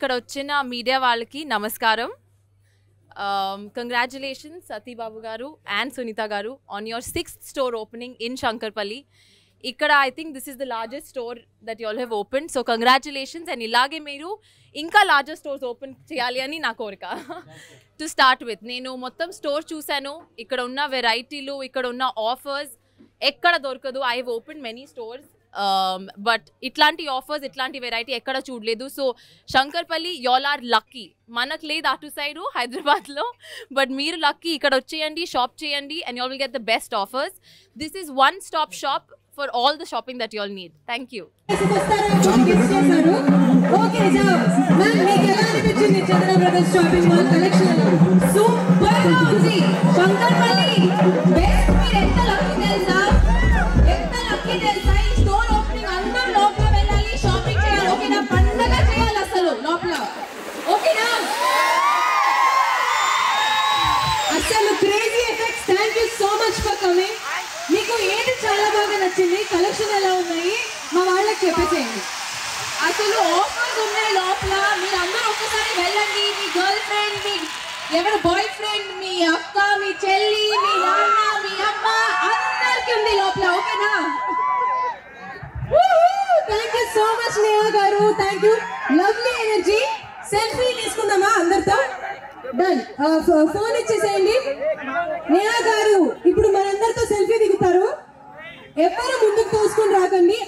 ఇక్కడ వచ్చిన మీడియా వాళ్ళకి నమస్కారం. కంగ్రాచులేషన్స్ సతీ బాబు గారు అండ్ సునీత గారు on your 6th store opening in Shankarpally. ఇక్కడ I think this is the largest store that you all have open. So congratulations and ఇలాగే మీరు ఇంకా లార్జెస్ట్ స్టోర్స్ ఓపెన్ చేయాలి అని నా కోరిక. టు స్టార్ట్ విత్ నేను మొత్తం స్టోర్ చూశాను. ఇక్కడ ఉన్న వెరైటీలు, ఇక్కడ ఉన్న ఆఫర్స్ ఎక్కడ దొరకదు. I have open many stores but ఇట్లాంటి ఆఫర్స్, ఇట్లాంటి వెరైటీ ఎక్కడ చూడలేదు. So Shankarpally y'all are lucky. మనకు లేదు అటు సైడు హైదరాబాద్లో, బట్ మీరు లక్కీ. ఇక్కడ వచ్చేయండి, షాప్ చేయండి and y'all will get the best offers. This is one stop shop for all the shopping that y'all need. Thank you. Okay, jao. Ma'am, meeku ela anipinchindi Chandra Brothers shopping mall collection? Super ga undi. Shankarpalli best. Meer enta lucky telsa? Enta lucky telsa? Ee store opening andaru lopla vellali, shopping cheyali. Okay na, pandaga cheyali asalu lopla. Okay na? Asalu crazy effects. Thank you so much for coming. మీకు ఏది చాలా బాగా నచ్చింది, collection ఎలా ఉన్నాయి, మా వాళ్ళకి చెప్పేసేయండి. అసలు ఆఫర్స్ ఉన్నాయి లోపల. మీరు అందరూ ఒక్కసారి వెళ్ళండి. మీ గర్ల్ ఫ్రెండ్, మీ ఎవరు బాయ్ ఫ్రెండ్, మీ అక్క, మీ చెల్లి, మీ నాన్న, మీ అమ్మ అందరికి ఉంది లోపల. ఓకేనా? Thank you so much Neha గారు. Thank you. Lovely energy. Selfie తీసుకుందామా అందరితో? డన్. ఫోన్ ఇచ్చేసేయండి. నేహా గారు ఇప్పుడు మనందరితో సెల్ఫీ దిగుతారు. ఎవరు ముందుకు తోసుకొని రాకండి.